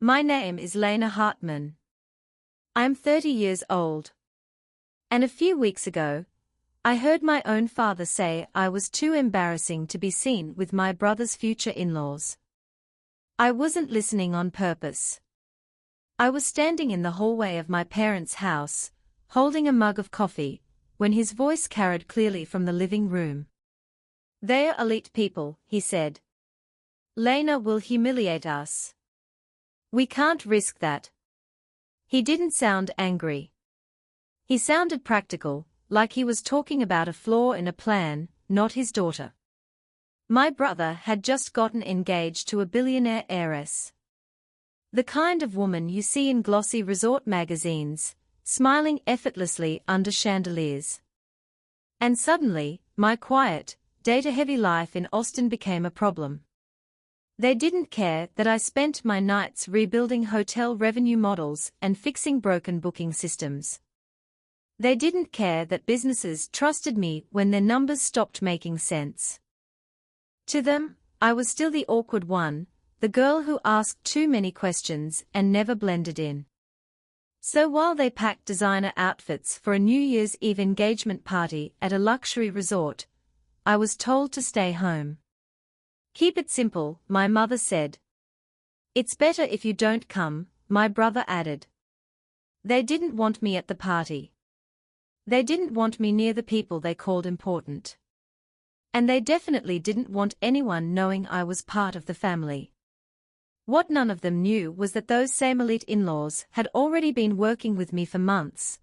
My name is Lena Hartman. I'm 30 years old. And a few weeks ago, I heard my own father say I was too embarrassing to be seen with my brother's future in-laws. I wasn't listening on purpose. I was standing in the hallway of my parents' house, holding a mug of coffee, when his voice carried clearly from the living room. "They're elite people," he said. "Lena will humiliate us. We can't risk that." He didn't sound angry. He sounded practical, like he was talking about a flaw in a plan, not his daughter. My brother had just gotten engaged to a billionaire heiress. The kind of woman you see in glossy resort magazines, smiling effortlessly under chandeliers. And suddenly, my quiet, data-heavy life in Austin became a problem. They didn't care that I spent my nights rebuilding hotel revenue models and fixing broken booking systems. They didn't care that businesses trusted me when their numbers stopped making sense. To them, I was still the awkward one, the girl who asked too many questions and never blended in. So while they packed designer outfits for a New Year's Eve engagement party at a luxury resort, I was told to stay home. "Keep it simple," my mother said. "It's better if you don't come," my brother added. They didn't want me at the party. They didn't want me near the people they called important. And they definitely didn't want anyone knowing I was part of the family. What none of them knew was that those same elite in-laws had already been working with me for months,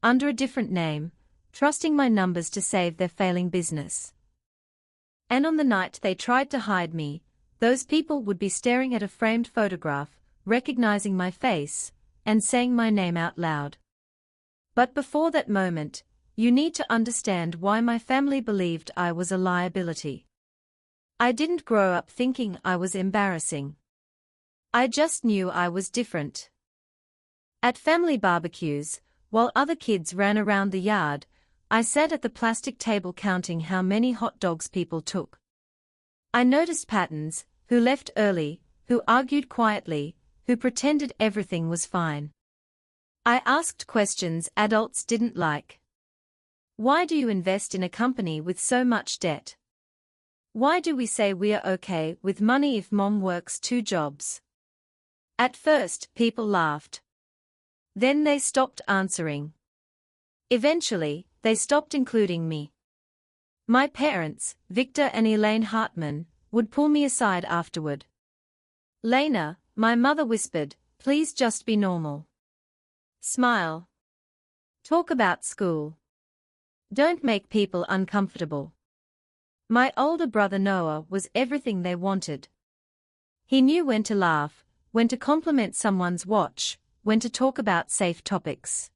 under a different name, trusting my numbers to save their failing business. And on the night they tried to hide me, those people would be staring at a framed photograph, recognizing my face, and saying my name out loud. But before that moment, you need to understand why my family believed I was a liability. I didn't grow up thinking I was embarrassing. I just knew I was different. At family barbecues, while other kids ran around the yard, I sat at the plastic table counting how many hot dogs people took. I noticed patterns: who left early, who argued quietly, who pretended everything was fine. I asked questions adults didn't like. Why do you invest in a company with so much debt? Why do we say we are okay with money if mom works 2 jobs? At first, people laughed. Then they stopped answering. Eventually, they stopped including me. My parents, Victor and Elaine Hartman, would pull me aside afterward. "Lena," my mother whispered, "please just be normal. Smile. Talk about school. Don't make people uncomfortable." My older brother Noah was everything they wanted. He knew when to laugh, when to compliment someone's watch, when to talk about safe topics.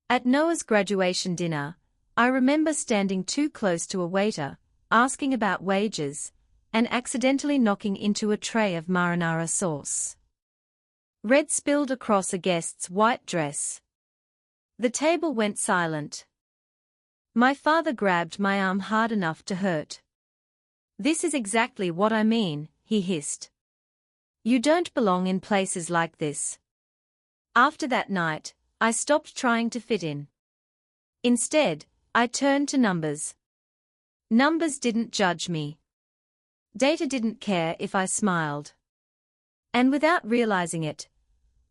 At Noah's graduation dinner, I remember standing too close to a waiter, asking about wages, and accidentally knocking into a tray of marinara sauce. Red spilled across a guest's white dress. The table went silent. My father grabbed my arm hard enough to hurt. "This is exactly what I mean," he hissed. "You don't belong in places like this." After that night, I stopped trying to fit in. Instead, I turned to numbers. Numbers didn't judge me. Data didn't care if I smiled. And without realizing it,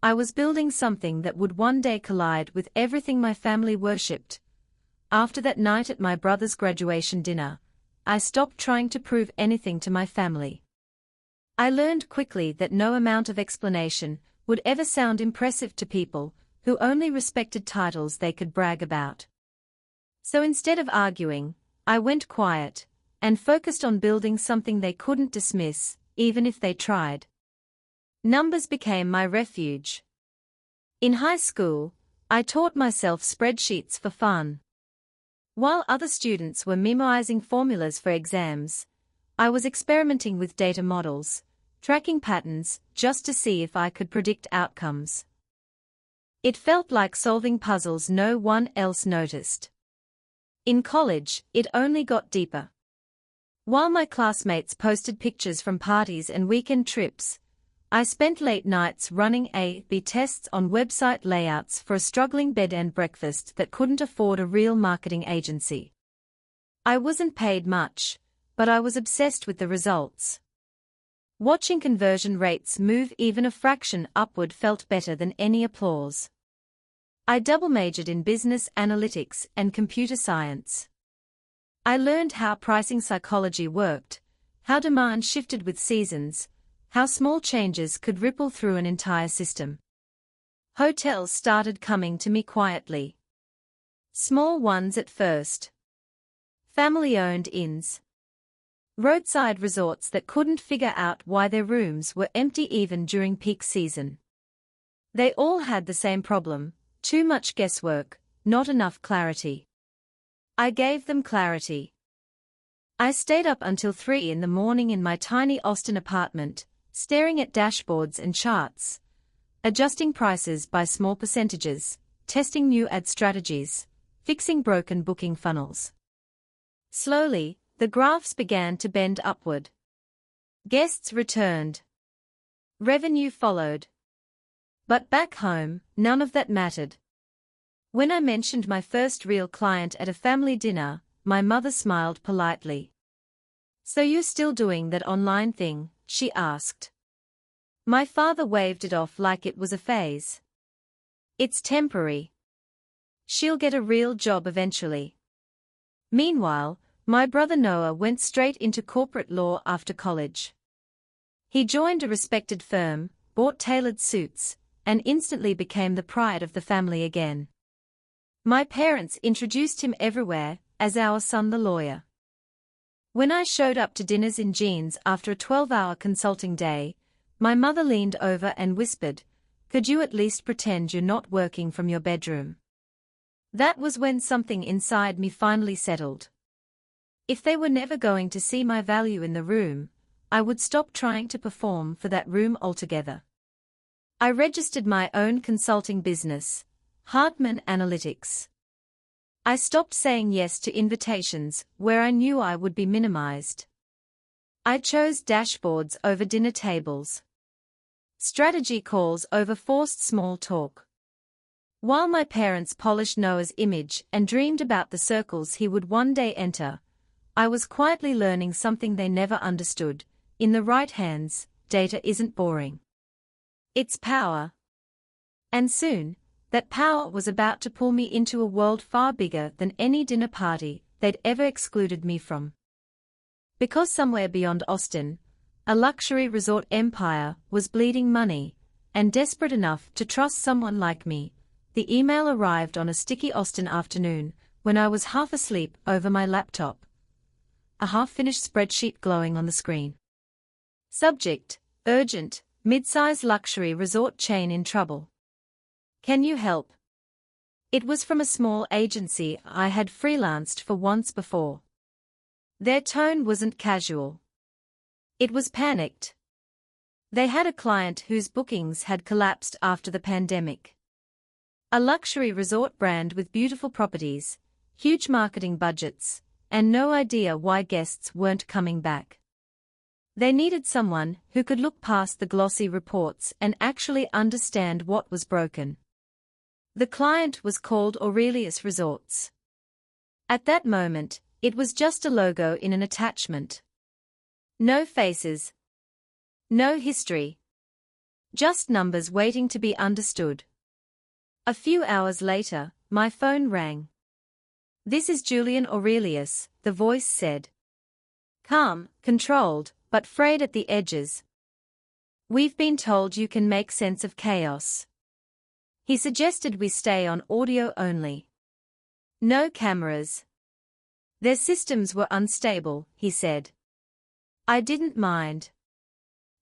I was building something that would one day collide with everything my family worshipped. After that night at my brother's graduation dinner, I stopped trying to prove anything to my family. I learned quickly that no amount of explanation would ever sound impressive to people who only respected titles they could brag about. So instead of arguing, I went quiet, and focused on building something they couldn't dismiss, even if they tried. Numbers became my refuge. In high school, I taught myself spreadsheets for fun. While other students were memorizing formulas for exams, I was experimenting with data models, tracking patterns just to see if I could predict outcomes. It felt like solving puzzles no one else noticed. In college, it only got deeper. While my classmates posted pictures from parties and weekend trips, I spent late nights running A/B tests on website layouts for a struggling bed and breakfast that couldn't afford a real marketing agency. I wasn't paid much, but I was obsessed with the results. Watching conversion rates move even a fraction upward felt better than any applause. I double majored in business analytics and computer science. I learned how pricing psychology worked, how demand shifted with seasons, how small changes could ripple through an entire system. Hotels started coming to me quietly. Small ones at first. Family-owned inns. Roadside resorts that couldn't figure out why their rooms were empty even during peak season. They all had the same problem: too much guesswork, not enough clarity. I gave them clarity. I stayed up until 3 in the morning in my tiny Austin apartment, staring at dashboards and charts, adjusting prices by small percentages, testing new ad strategies, fixing broken booking funnels. Slowly, the graphs began to bend upward. Guests returned. Revenue followed. But back home, none of that mattered. When I mentioned my first real client at a family dinner, my mother smiled politely. "So you're still doing that online thing?" she asked. My father waved it off like it was a phase. "It's temporary. She'll get a real job eventually." Meanwhile, my brother Noah went straight into corporate law after college. He joined a respected firm, bought tailored suits, and instantly became the pride of the family again. My parents introduced him everywhere as our son the lawyer. When I showed up to dinners in jeans after a 12-hour consulting day, my mother leaned over and whispered, "Could you at least pretend you're not working from your bedroom?" That was when something inside me finally settled. If they were never going to see my value in the room, I would stop trying to perform for that room altogether. I registered my own consulting business, Hartman Analytics. I stopped saying yes to invitations where I knew I would be minimized. I chose dashboards over dinner tables. Strategy calls over forced small talk. While my parents polished Noah's image and dreamed about the circles he would one day enter, I was quietly learning something they never understood: in the right hands, data isn't boring. It's power. And soon, that power was about to pull me into a world far bigger than any dinner party they'd ever excluded me from. Because somewhere beyond Austin, a luxury resort empire was bleeding money, and desperate enough to trust someone like me, the email arrived on a sticky Austin afternoon when I was half asleep over my laptop. A half-finished spreadsheet glowing on the screen. Subject: urgent, mid-size luxury resort chain in trouble. Can you help? It was from a small agency I had freelanced for once before. Their tone wasn't casual. It was panicked. They had a client whose bookings had collapsed after the pandemic. A luxury resort brand with beautiful properties, huge marketing budgets, and no idea why guests weren't coming back. They needed someone who could look past the glossy reports and actually understand what was broken. The client was called Aurelius Resorts. At that moment, it was just a logo in an attachment. No faces. No history. Just numbers waiting to be understood. A few hours later, my phone rang. "This is Julian Aurelius," the voice said. Calm, controlled, but frayed at the edges. "We've been told you can make sense of chaos." He suggested we stay on audio only. No cameras. Their systems were unstable, he said. I didn't mind.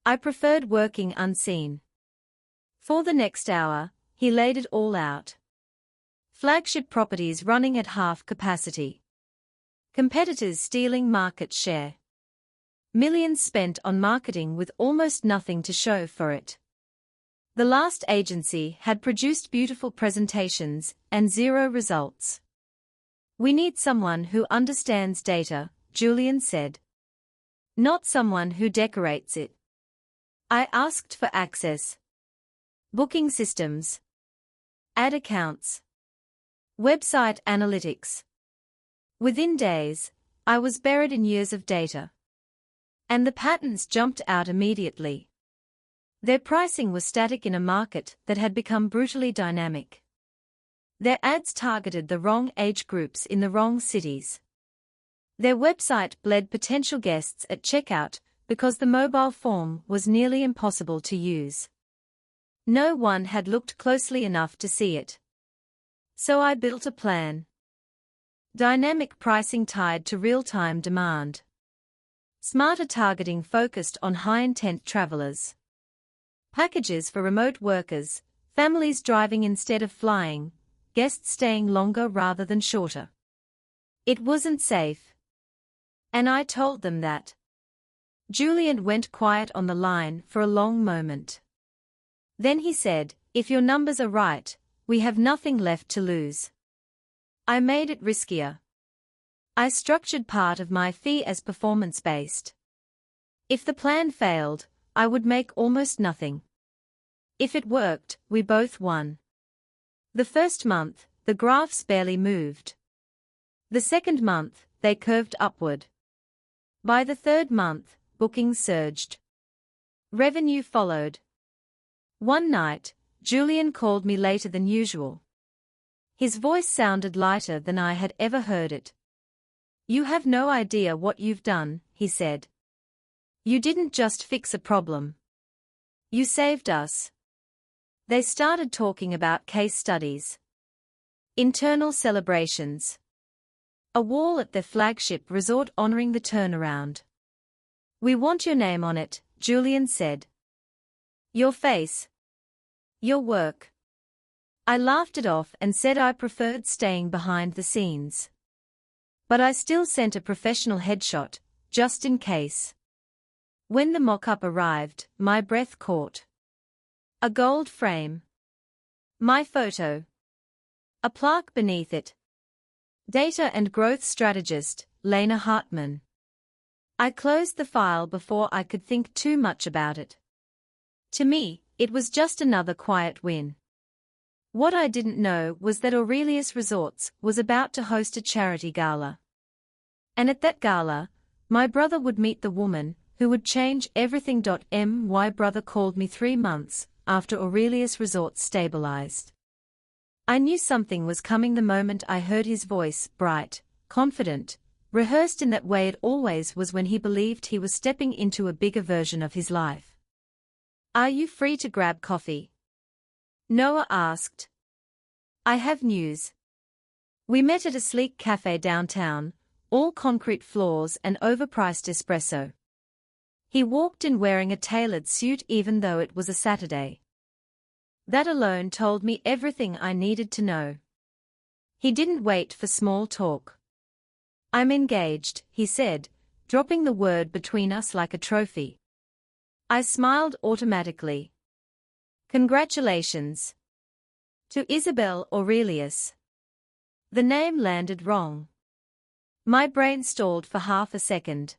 I preferred working unseen. For the next hour, he laid it all out. Flagship properties running at half capacity. Competitors stealing market share. Millions spent on marketing with almost nothing to show for it. The last agency had produced beautiful presentations and zero results. "We need someone who understands data," Julian said. "Not someone who decorates it." I asked for access. Booking systems. Ad accounts. Website analytics. Within days, I was buried in years of data. And the patterns jumped out immediately. Their pricing was static in a market that had become brutally dynamic. Their ads targeted the wrong age groups in the wrong cities. Their website bled potential guests at checkout because the mobile form was nearly impossible to use. No one had looked closely enough to see it. So I built a plan. Dynamic pricing tied to real-time demand. Smarter targeting focused on high-intent travelers. Packages for remote workers, families driving instead of flying, guests staying longer rather than shorter. It wasn't safe. And I told them that. Julian went quiet on the line for a long moment. Then he said, "If your numbers are right, we have nothing left to lose." I made it riskier. I structured part of my fee as performance-based. If the plan failed, I would make almost nothing. If it worked, we both won. The first month, the graphs barely moved. The second month, they curved upward. By the third month, bookings surged. Revenue followed. One night, Julian called me later than usual. His voice sounded lighter than I had ever heard it. "You have no idea what you've done," he said. "You didn't just fix a problem. You saved us." They started talking about case studies. Internal celebrations. A wall at their flagship resort honoring the turnaround. "We want your name on it," Julian said. "Your face. Your work." I laughed it off and said I preferred staying behind the scenes. But I still sent a professional headshot, just in case. When the mock-up arrived, my breath caught. A gold frame. My photo. A plaque beneath it. Data and Growth Strategist, Lena Hartman. I closed the file before I could think too much about it. To me, it was just another quiet win. What I didn't know was that Aurelius Resorts was about to host a charity gala. And at that gala, my brother would meet the woman who would change everything. My brother called me 3 months after Aurelius Resorts stabilized. I knew something was coming the moment I heard his voice, bright, confident, rehearsed in that way it always was when he believed he was stepping into a bigger version of his life. "Are you free to grab coffee?" Noah asked. "I have news." We met at a sleek cafe downtown, all concrete floors and overpriced espresso. He walked in wearing a tailored suit even though it was a Saturday. That alone told me everything I needed to know. He didn't wait for small talk. "I'm engaged," he said, dropping the word between us like a trophy. I smiled automatically. "Congratulations." To Isabel Aurelius. The name landed wrong. My brain stalled for half a second.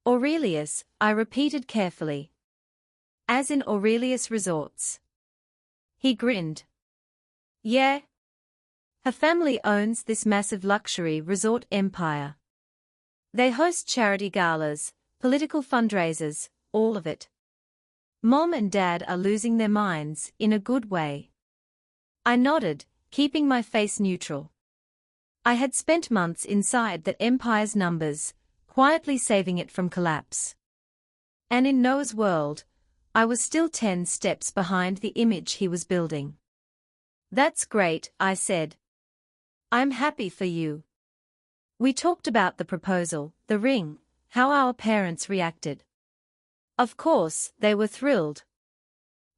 "Aurelius," I repeated carefully. "As in Aurelius Resorts." He grinned. "Yeah. Her family owns this massive luxury resort empire. They host charity galas, political fundraisers, all of it. Mom and Dad are losing their minds, in a good way." I nodded, keeping my face neutral. I had spent months inside that empire's numbers, quietly saving it from collapse. And in Noah's world, I was still 10 steps behind the image he was building. "That's great," I said. "I'm happy for you." We talked about the proposal, the ring, how our parents reacted. Of course, they were thrilled.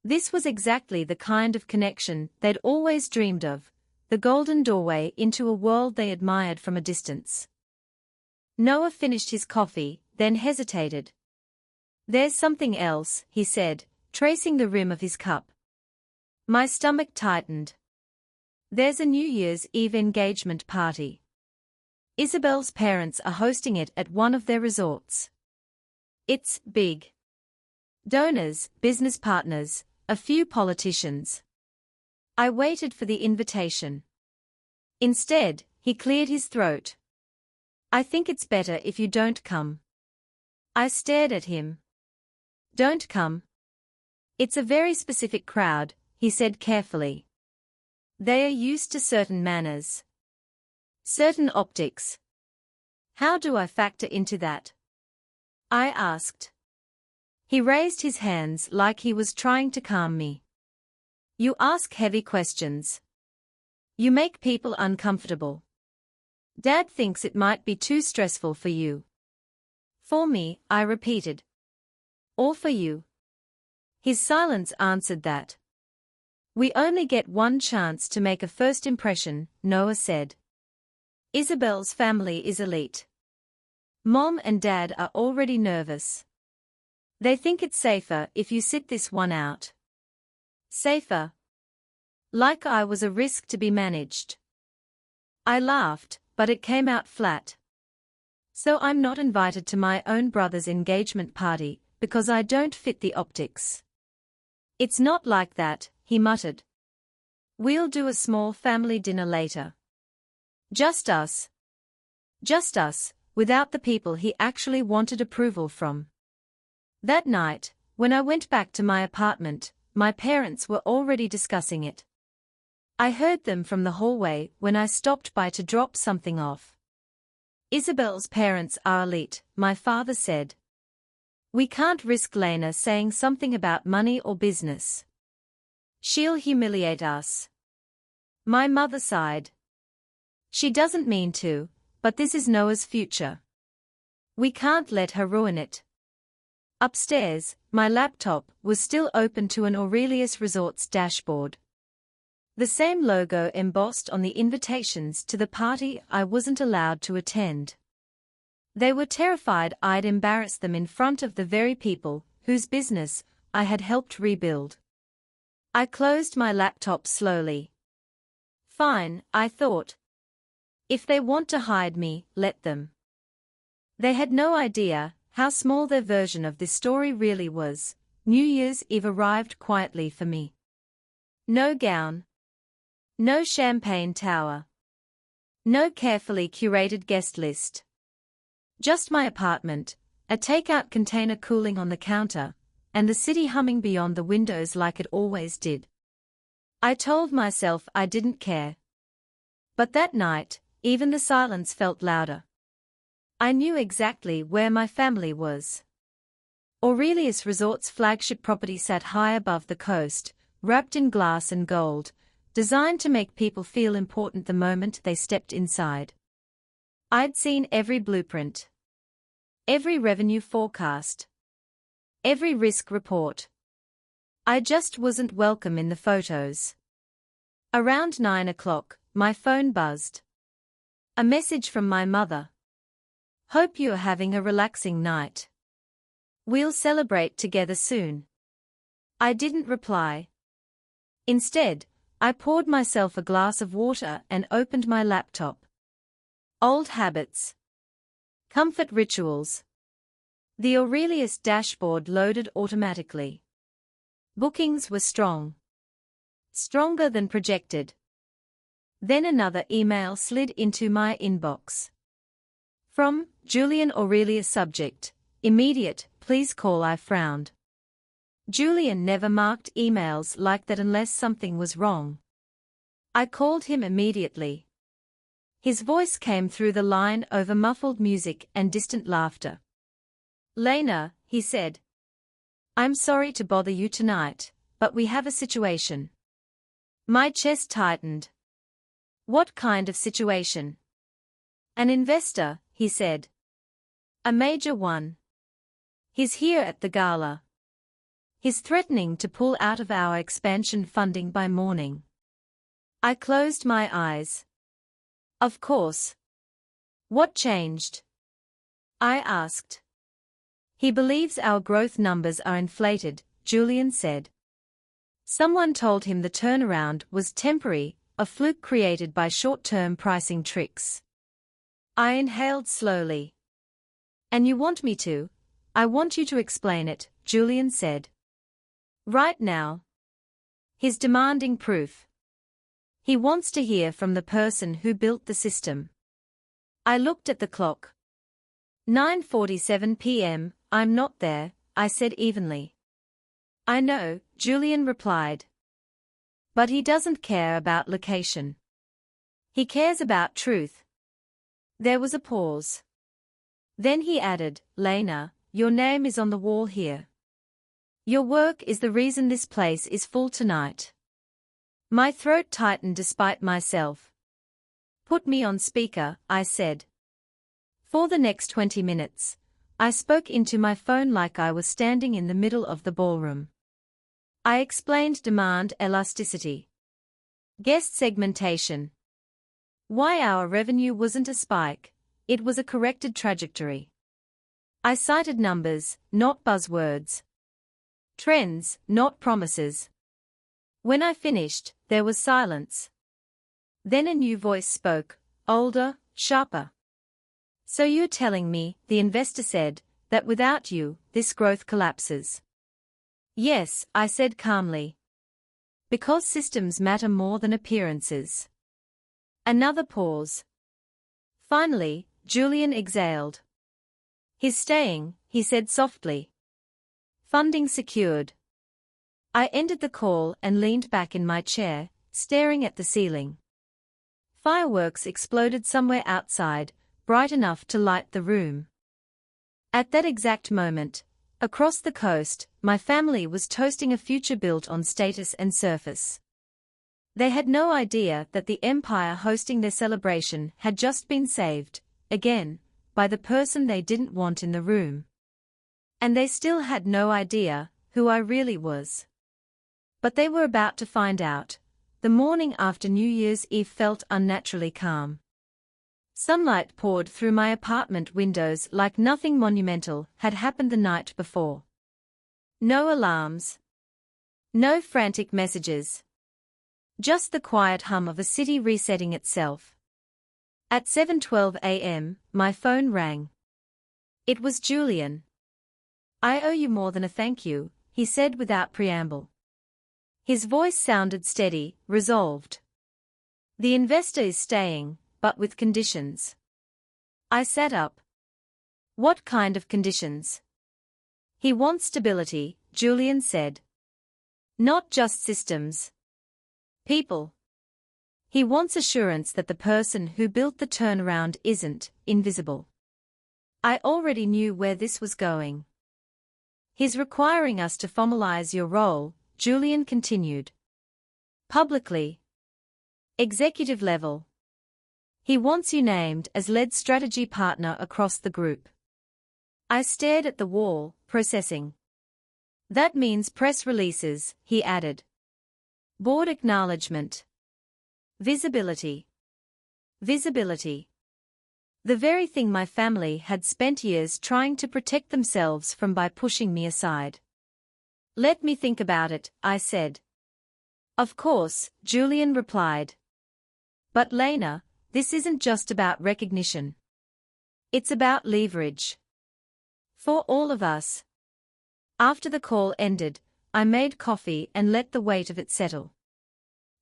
This was exactly the kind of connection they'd always dreamed of, the golden doorway into a world they admired from a distance. Noah finished his coffee, then hesitated. "There's something else," he said, tracing the rim of his cup. My stomach tightened. "There's a New Year's Eve engagement party. Isabel's parents are hosting it at one of their resorts. It's big. Donors, business partners, a few politicians. I waited for the invitation. Instead, he cleared his throat. I think it's better if you don't come. I stared at him. Don't come. It's a very specific crowd, he said carefully. They are used to certain manners. Certain optics. How do I factor into that? I asked. He raised his hands like he was trying to calm me. You ask heavy questions. You make people uncomfortable. Dad thinks it might be too stressful for you. For me, I repeated. Or for you. His silence answered that. We only get one chance to make a first impression, Noah said. Isabel's family is elite. Mom and Dad are already nervous. They think it's safer if you sit this one out. Safer? Like I was a risk to be managed. I laughed, but it came out flat. So I'm not invited to my own brother's engagement party, because I don't fit the optics. It's not like that, he muttered. We'll do a small family dinner later. Just us. Just us, without the people he actually wanted approval from. That night, when I went back to my apartment, my parents were already discussing it. I heard them from the hallway when I stopped by to drop something off. Isabel's parents are elite, my father said. We can't risk Lena saying something about money or business. She'll humiliate us. My mother sighed. She doesn't mean to, but this is Noah's future. We can't let her ruin it. Upstairs, my laptop was still open to an Aurelius Resorts dashboard. The same logo embossed on the invitations to the party I wasn't allowed to attend. They were terrified I'd embarrass them in front of the very people whose business I had helped rebuild. I closed my laptop slowly. Fine, I thought. If they want to hide me, let them. They had no idea how small their version of this story really was. New Year's Eve arrived quietly for me. No gown. No champagne tower. No carefully curated guest list. Just my apartment, a takeout container cooling on the counter, and the city humming beyond the windows like it always did. I told myself I didn't care. But that night, even the silence felt louder. I knew exactly where my family was. Aurelius Resorts' flagship property sat high above the coast, wrapped in glass and gold, designed to make people feel important the moment they stepped inside. I'd seen every blueprint. Every revenue forecast. Every risk report. I just wasn't welcome in the photos. Around 9 o'clock, my phone buzzed. A message from my mother. Hope you're having a relaxing night. We'll celebrate together soon. I didn't reply. Instead, I poured myself a glass of water and opened my laptop. Old habits. Comfort rituals. The Aurelius dashboard loaded automatically. Bookings were strong. Stronger than projected. Then another email slid into my inbox. From Julian Aurelius, subject, immediate, please call. I frowned. Julian never marked emails like that unless something was wrong. I called him immediately. His voice came through the line over muffled music and distant laughter. Lena, he said. I'm sorry to bother you tonight, but we have a situation. My chest tightened. What kind of situation? An investor, he said. A major one. He's here at the gala. He's threatening to pull out of our expansion funding by morning. I closed my eyes. Of course. What changed? I asked. He believes our growth numbers are inflated, Julian said. Someone told him the turnaround was temporary, a fluke created by short-term pricing tricks. I inhaled slowly. And you want me to I want you to explain it, Julian said. Right now. He's demanding proof. He wants to hear from the person who built the system. I looked at the clock. 9:47 p.m., I'm not there, I said evenly. I know, Julian replied. But he doesn't care about location. He cares about truth. There was a pause. Then he added, Lena, your name is on the wall here. Your work is the reason this place is full tonight. My throat tightened despite myself. Put me on speaker, I said. For the next 20 minutes, I spoke into my phone like I was standing in the middle of the ballroom. I explained demand elasticity, guest segmentation, why our revenue wasn't a spike, it was a corrected trajectory. I cited numbers, not buzzwords. Trends, not promises. When I finished, there was silence. Then a new voice spoke, older, sharper. So you're telling me, the investor said, that without you, this growth collapses? Yes, I said calmly. Because systems matter more than appearances. Another pause. Finally, Julian exhaled. He's staying, he said softly. Funding secured. I ended the call and leaned back in my chair, staring at the ceiling. Fireworks exploded somewhere outside, bright enough to light the room. At that exact moment, across the coast, my family was toasting a future built on status and surface. They had no idea that the empire hosting their celebration had just been saved, again, by the person they didn't want in the room. And they still had no idea who I really was. But they were about to find out. The morning after New Year's Eve felt unnaturally calm. Sunlight poured through my apartment windows like nothing monumental had happened the night before. No alarms. No frantic messages. Just the quiet hum of a city resetting itself. At 7:12 a.m., my phone rang. It was Julian. I owe you more than a thank you, he said without preamble. His voice sounded steady, resolved. The investor is staying, but with conditions. I sat up. What kind of conditions? He wants stability, Julian said. Not just systems. People. He wants assurance that the person who built the turnaround isn't invisible. I already knew where this was going. He's requiring us to formalize your role, Julian continued. Publicly. Executive level. He wants you named as lead strategy partner across the group. I stared at the wall, processing. That means press releases, he added. Board acknowledgement. Visibility. Visibility. The very thing my family had spent years trying to protect themselves from by pushing me aside. Let me think about it, I said. Of course, Julian replied. But Lena, this isn't just about recognition. It's about leverage. For all of us. After the call ended, I made coffee and let the weight of it settle.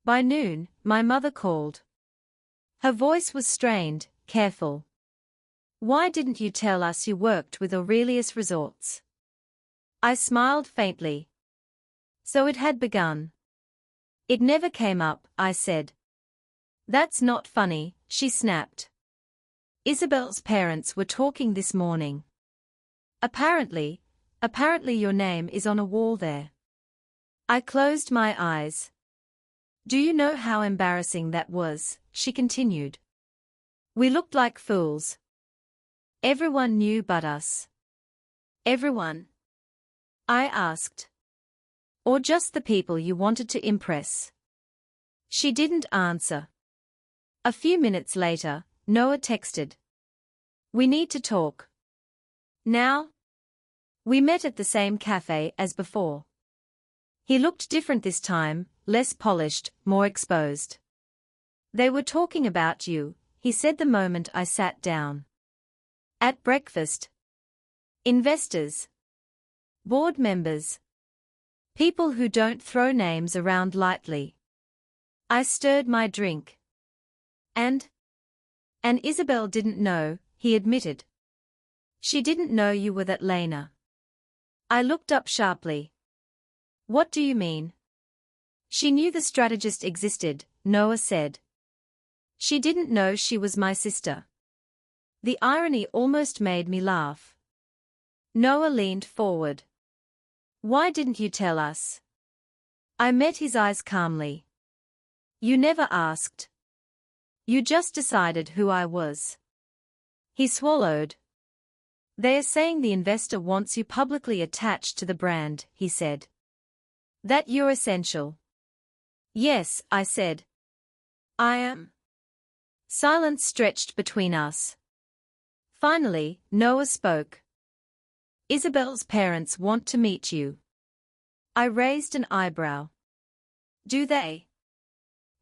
By noon, my mother called. Her voice was strained, careful. Why didn't you tell us you worked with Aurelius Resorts? I smiled faintly. So it had begun. It never came up, I said. That's not funny, she snapped. Isabel's parents were talking this morning. Apparently your name is on a wall there. I closed my eyes. Do you know how embarrassing that was? She continued. We looked like fools. Everyone knew but us. Everyone? I asked. Or just the people you wanted to impress? She didn't answer. A few minutes later, Noah texted. We need to talk. Now? We met at the same cafe as before. He looked different this time, less polished, more exposed. They were talking about you, he said the moment I sat down. At breakfast. Investors. Board members. People who don't throw names around lightly. I stirred my drink. And Isabel didn't know, he admitted. She didn't know you were that Lena. I looked up sharply. What do you mean? She knew the strategist existed, Noah said. She didn't know she was my sister. The irony almost made me laugh. Noah leaned forward. Why didn't you tell us? I met his eyes calmly. You never asked. You just decided who I was. He swallowed. They are saying the investor wants you publicly attached to the brand, he said. That you're essential. Yes, I said. I am. Silence stretched between us. Finally, Noah spoke. Isabel's parents want to meet you. I raised an eyebrow. Do they?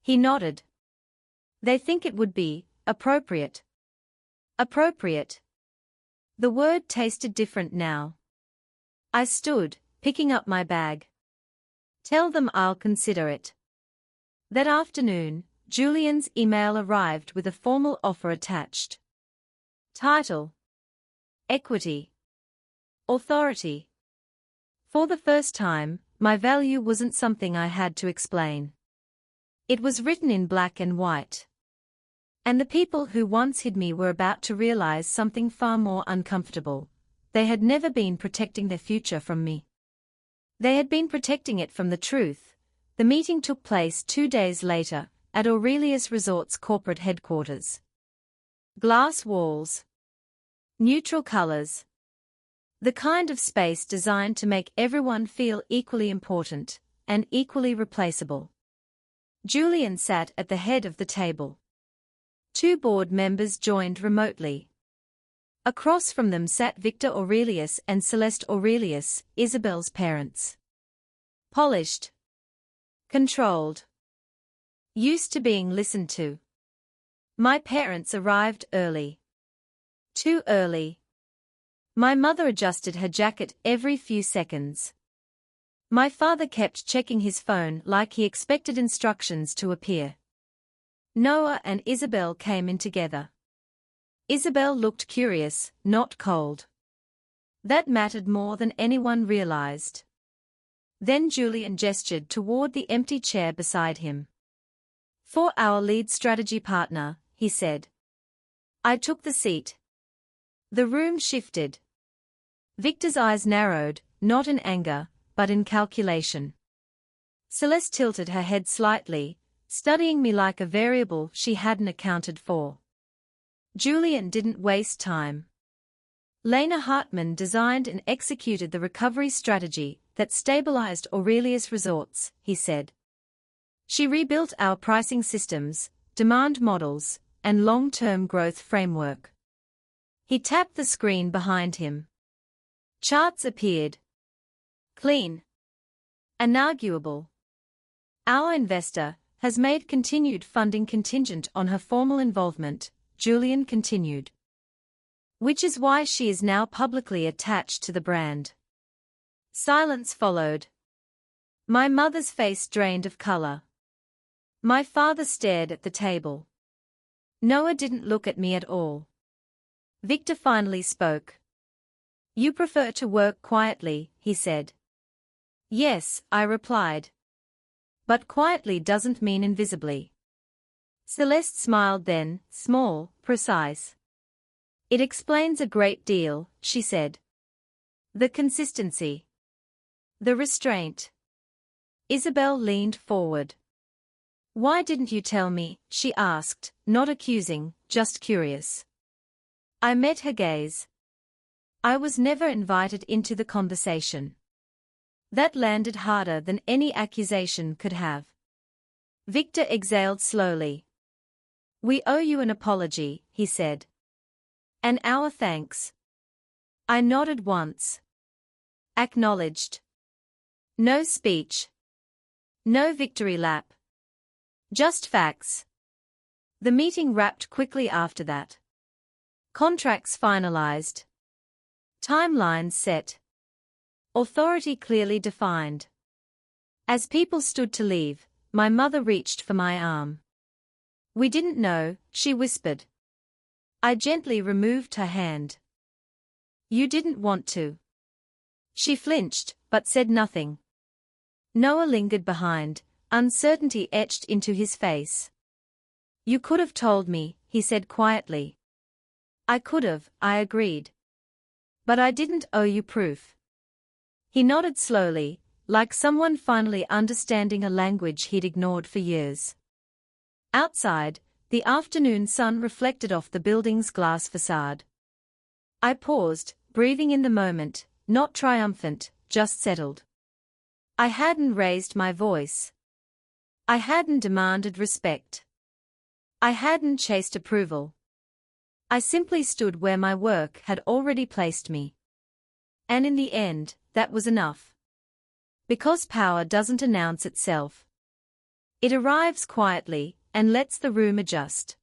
He nodded. They think it would be appropriate. Appropriate. The word tasted different now. I stood, picking up my bag. Tell them I'll consider it. That afternoon, Julian's email arrived with a formal offer attached. Title: Equity. Authority. For the first time, my value wasn't something I had to explain. It was written in black and white. And the people who once hid me were about to realize something far more uncomfortable. They had never been protecting their future from me. They had been protecting it from the truth. The meeting took place 2 days later, at Aurelius Resort's corporate headquarters. Glass walls. Neutral colors. The kind of space designed to make everyone feel equally important, and equally replaceable. Julian sat at the head of the table. 2 board members joined remotely. Across from them sat Victor Aurelius and Celeste Aurelius, Isabel's parents. Polished. Controlled. Used to being listened to. My parents arrived early. Too early. My mother adjusted her jacket every few seconds. My father kept checking his phone like he expected instructions to appear. Noah and Isabel came in together. Isabel looked curious, not cold. That mattered more than anyone realized. Then Julian gestured toward the empty chair beside him. For our lead strategy partner, he said. I took the seat. The room shifted. Victor's eyes narrowed, not in anger, but in calculation. Celeste tilted her head slightly, studying me like a variable she hadn't accounted for. Julian didn't waste time. Lena Hartman designed and executed the recovery strategy that stabilized Aurelius Resorts, he said. She rebuilt our pricing systems, demand models, and long-term growth framework. He tapped the screen behind him. Charts appeared. Clean. Inarguable. Our investor has made continued funding contingent on her formal involvement, Julian continued. Which is why she is now publicly attached to the brand. Silence followed. My mother's face drained of color. My father stared at the table. Noah didn't look at me at all. Victor finally spoke. You prefer to work quietly, he said. Yes, I replied. But quietly doesn't mean invisibly. Celeste smiled then, small, precise. It explains a great deal, she said. The consistency. The restraint. Isabel leaned forward. Why didn't you tell me, she asked, not accusing, just curious. I met her gaze. I was never invited into the conversation. That landed harder than any accusation could have. Victor exhaled slowly. We owe you an apology, he said. And our thanks. I nodded once. Acknowledged. No speech. No victory lap. Just facts. The meeting wrapped quickly after that. Contracts finalized. Timeline set. Authority clearly defined. As people stood to leave, my mother reached for my arm. "We didn't know," she whispered. I gently removed her hand. "You didn't want to." She flinched, but said nothing. Noah lingered behind, uncertainty etched into his face. "You could have told me," he said quietly. "I could have," I agreed. "But I didn't owe you proof." He nodded slowly, like someone finally understanding a language he'd ignored for years. Outside, the afternoon sun reflected off the building's glass facade. I paused, breathing in the moment, not triumphant, just settled. I hadn't raised my voice. I hadn't demanded respect. I hadn't chased approval. I simply stood where my work had already placed me. And in the end, that was enough. Because power doesn't announce itself. It arrives quietly and lets the room adjust.